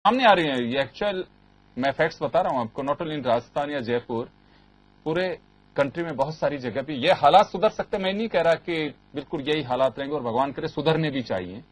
सामने आ रही है। ये एक्चुअल मैं फैक्ट्स बता रहा हूं आपको, नॉट ओनली इन राजस्थान या जयपुर, पूरे कंट्री में बहुत सारी जगह पे ये हालात सुधर सकते। मैं नहीं कह रहा कि बिल्कुल यही हालात रहेंगे और भगवान करे सुधरने भी चाहिए,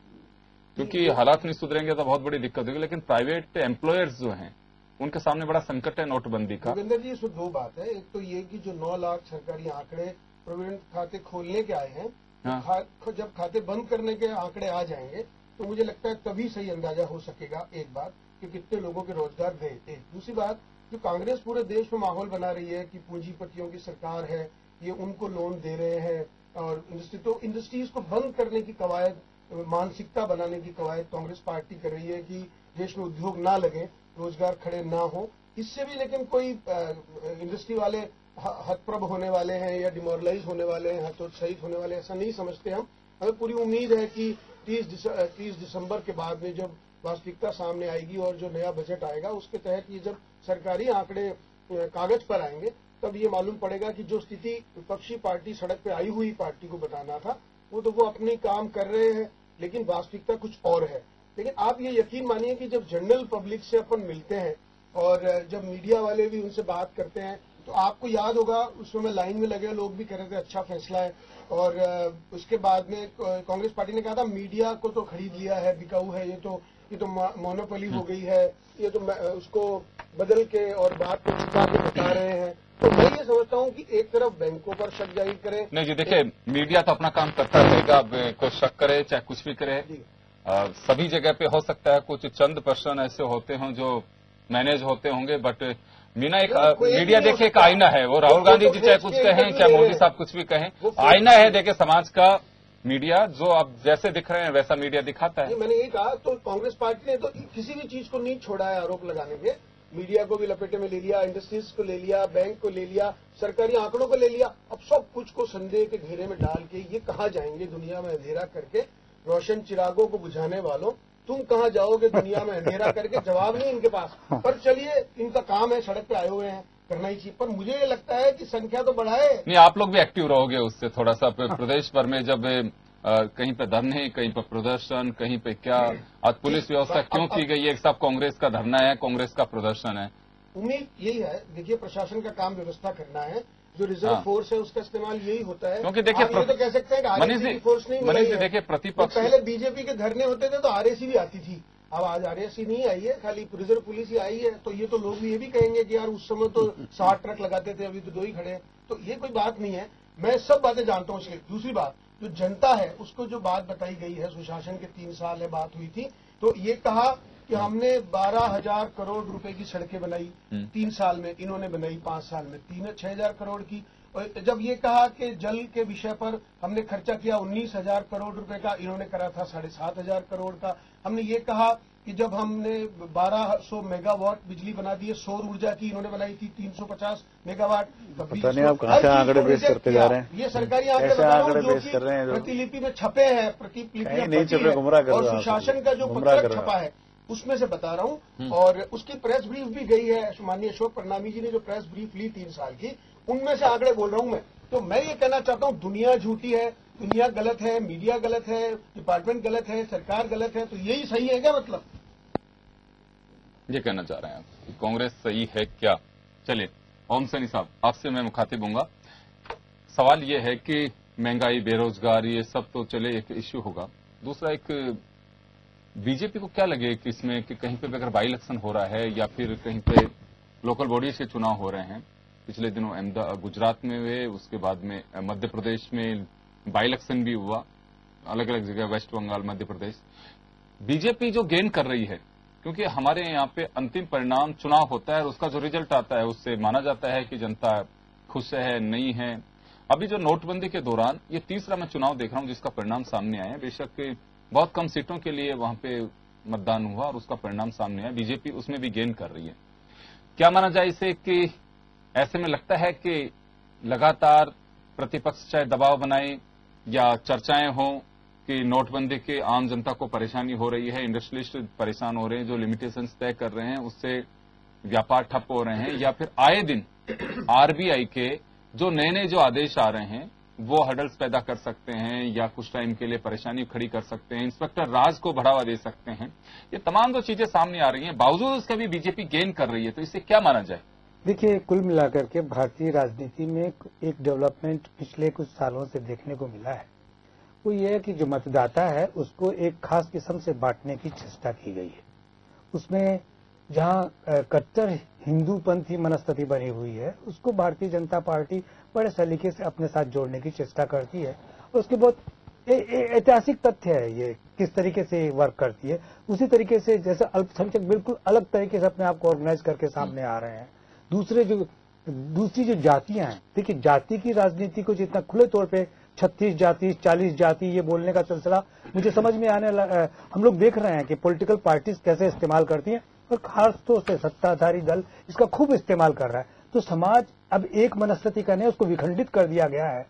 क्योंकि हालात नहीं सुधरेंगे तो बहुत बड़ी दिक्कत होगी। लेकिन प्राइवेट एम्प्लॉयर्स जो हैं उनके सामने बड़ा संकट है नोटबंदी का। जोगिंदर जी, इसमें दो बात है। एक तो ये कि जो 9 लाख सरकारी आंकड़े प्रोविडेंट खाते खोलने के आए हैं, तो जब खाते बंद करने के आंकड़े आ जाएंगे तो मुझे लगता है तभी सही अंदाजा हो सकेगा, एक बात, कि कितने लोगों के रोजगार गए। एक दूसरी बात, जो कांग्रेस पूरे देश में माहौल बना रही है कि पूंजीपतियों की सरकार है, ये उनको लोन दे रहे हैं और इंडस्ट्रीज को बंद करने की कवायद, मानसिकता बनाने की कवायद कांग्रेस पार्टी कर रही है कि देश में उद्योग ना लगे, रोजगार खड़े ना हो। इससे भी लेकिन कोई इंडस्ट्री वाले हतप्रभ होने वाले हैं या डिमोरलाइज होने वाले हैं, हतोत्साहित होने वाले, ऐसा नहीं समझते हम। हमें पूरी उम्मीद है कि 30 दिसंबर के बाद में जब वास्तविकता सामने आएगी और जो नया बजट आएगा उसके तहत ये जब सरकारी आंकड़े कागज पर आएंगे तब ये मालूम पड़ेगा कि जो स्थिति विपक्षी पार्टी सड़क पे आई हुई पार्टी को बताना था वो अपनी काम कर रहे हैं, लेकिन वास्तविकता कुछ और है। लेकिन आप ये यकीन मानिए कि जब जनरल पब्लिक से अपन मिलते हैं और जब मीडिया वाले भी उनसे बात करते हैं तो आपको याद होगा उस समय लाइन में लगे लोग भी कह रहे थे अच्छा फैसला है, और उसके बाद में कांग्रेस पार्टी ने कहा था मीडिया को तो खरीद लिया है, बिकाऊ है, ये तो मोनोपोली हो गई है, ये तो उसको बदल के और बात को छुपा के बता रहे हैं। तो मैं ये समझता हूँ कि एक तरफ बैंकों पर शक जाहिर करें। नहीं जी, देखिए मीडिया तो अपना काम करता रहेगा, कोई शक करे चाहे कुछ भी करे, सभी जगह पे हो सकता है। कुछ चंद पर्सन ऐसे होते हों जो मैनेज होते होंगे, बट मीना मीडिया देखिए एक आईना है। वो राहुल गांधी जी चाहे कुछ कहें चाहे मोदी साहब कुछ भी कहें, आईना है देखिए समाज का मीडिया। जो अब जैसे दिख रहे हैं वैसा मीडिया दिखाता है। मैंने ये कहा, तो कांग्रेस पार्टी ने तो किसी भी चीज को नहीं छोड़ा है आरोप लगाने के। मीडिया को भी लपेटे में ले लिया, इंडस्ट्रीज को ले लिया, बैंक को ले लिया, सरकारी आंकड़ों को ले लिया। अब सब कुछ को संदेह के घेरे में डाल के ये कहाँ जाएंगे दुनिया में अंधेरा करके? रोशन चिरागों को बुझाने वालों, तुम कहाँ जाओगे दुनिया में अंधेरा करके? जवाब नहीं इनके पास। पर चलिए, इनका काम है, सड़क पे आए हुए हैं, करना ही चाहिए। पर मुझे ये लगता है कि संख्या तो बढ़ाए। नहीं, आप लोग भी एक्टिव रहोगे उससे थोड़ा सा। प्रदेश भर में जब कहीं पे धरने, कहीं पे प्रदर्शन, कहीं पे क्या, आज पुलिस व्यवस्था क्यों की गई है? सब कांग्रेस का धरना है, कांग्रेस का प्रदर्शन है। उम्मीद यही है, देखिए प्रशासन का काम व्यवस्था करना है, जो रिजर्व फोर्स है उसका इस्तेमाल यही होता है। क्योंकि देखिए ये तो कह सकते हैं कि आरएसी की फोर्स नहीं मिली है। देखिए प्रतिपक्ष, पहले बीजेपी के धरने होते थे तो आरएसी भी आती थी, अब आज आरएसी नहीं आई है, खाली रिजर्व पुलिस ही आई है। तो ये तो लोग भी ये भी कहेंगे कि यार उस समय तो 60 ट्रक लगाते थे, अभी तो 2 ही खड़े हैं। तो ये कोई बात नहीं है, मैं सब बातें जानता हूँ। इसलिए दूसरी बात, जो जनता है उसको जो बात बताई गई है, सुशासन के 3 साल में बात हुई थी, तो ये कहा कि हमने 12,000 करोड़ रुपए की सड़कें बनाई 3 साल में, इन्होंने बनाई 5 साल में 6,000 करोड़ की। और जब ये कहा कि जल के विषय पर हमने खर्चा किया 19,000 करोड़ रुपए का, इन्होंने करा था 7,500 करोड़ का। हमने ये कहा कि जब हमने 1200 मेगावाट बिजली बना दी है सौर ऊर्जा की, इन्होंने बनाई थी 350 मेगावाट। पता नहीं आप कहाँ से आंकड़े पेश करते जा रहे हैं। ये सरकारी आंकड़े बता रहा हूं जो कि प्रतिलिपि में छपे हैं, प्रतिलिपि और सुशासन का जो पत्रक छपा है उसमें से बता रहा हूं। और उसकी प्रेस ब्रीफ भी गई है, माननीय अशोक परनामी जी ने जो प्रेस ब्रीफ ली 3 साल की, उनमें से आंकड़े बोल रहा हूं मैं। तो मैं ये कहना चाहता हूं, दुनिया झूठी है, दुनिया गलत है, मीडिया गलत है, डिपार्टमेंट गलत है, सरकार गलत है, तो यही सही है क्या? मतलब ये कहना चाह रहे हैं आप कांग्रेस सही है क्या? चलिए ओम सैनी साहब, आपसे मैं मुखातिब हूंगा। सवाल ये है कि महंगाई, बेरोजगारी, ये सब तो चले एक इश्यू होगा। दूसरा, एक बीजेपी को क्या लगे कि इसमें कि कहीं पे अगर बाई इलेक्शन हो रहा है या फिर कहीं पे लोकल बॉडीज के चुनाव हो रहे हैं, पिछले दिनों गुजरात में हुए, उसके बाद में मध्य प्रदेश में बाई इलेक्शन भी हुआ, अलग अलग जगह, वेस्ट बंगाल, मध्य प्रदेश, बीजेपी जो गेन कर रही है, क्योंकि हमारे यहाँ पे अंतिम परिणाम चुनाव होता है और उसका जो रिजल्ट आता है उससे माना जाता है कि जनता खुश है नहीं है। अभी जो नोटबंदी के दौरान ये तीसरा मैं चुनाव देख रहा हूं जिसका परिणाम सामने आया है। बेशक बहुत कम सीटों के लिए वहां पे मतदान हुआ और उसका परिणाम सामने आया, बीजेपी उसमें भी गेन कर रही है। क्या माना जाए इसे कि ऐसे में लगता है कि लगातार प्रतिपक्ष चाहे दबाव बनाए या चर्चाएं हों कि नोटबंदी के आम जनता को परेशानी हो रही है, इंडस्ट्रियलिस्ट परेशान हो रहे हैं, जो लिमिटेशंस तय कर रहे हैं उससे व्यापार ठप हो रहे हैं, या फिर आए दिन आरबीआई के जो नए नए जो आदेश आ रहे हैं वो हडल्स पैदा कर सकते हैं या कुछ टाइम के लिए परेशानी खड़ी कर सकते हैं, इंस्पेक्टर राज को बढ़ावा दे सकते हैं। ये तमाम जो चीजें सामने आ रही हैं, बावजूद उसका भी बीजेपी गेन कर रही है, तो इससे क्या माना जाए? देखिए, कुल मिलाकर के भारतीय राजनीति में एक डेवलपमेंट पिछले कुछ सालों से देखने को मिला है। वो ये है कि जो मतदाता है उसको एक खास किस्म से बांटने की चेष्टा की गई है। उसमें जहां कट्टर हिंदूपंथी मनस्थिति बनी हुई है, उसको भारतीय जनता पार्टी बड़े सलीके से अपने साथ जोड़ने की चेष्टा करती है। उसके बहुत ऐतिहासिक तथ्य है ये किस तरीके से वर्क करती है। उसी तरीके से जैसे अल्पसंख्यक बिल्कुल अलग तरीके से अपने आप को ऑर्गेनाइज करके सामने आ रहे हैं। दूसरी जो जातियां हैं, देखिए जाति की राजनीति को जितना खुले तौर पे 36 जाति 40 जाति ये बोलने का सिलसिला मुझे समझ में आने लगा। हम लोग देख रहे हैं कि पॉलिटिकल पार्टीज कैसे इस्तेमाल करती हैं और खासतौर से सत्ताधारी दल इसका खूब इस्तेमाल कर रहा है। तो समाज अब एक मनस्थिति का नहीं, उसको विखंडित कर दिया गया है।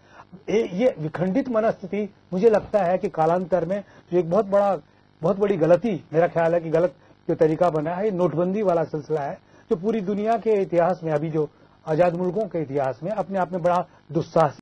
ये विखंडित मनस्थिति मुझे लगता है कि कालांतर में जो एक बहुत बड़ी गलती, मेरा ख्याल है कि गलत जो तरीका बना है, ये नोटबंदी वाला सिलसिला है, जो पूरी दुनिया के इतिहास में, अभी जो आजाद मुल्कों के इतिहास में अपने आप में बड़ा दुस्साहसिक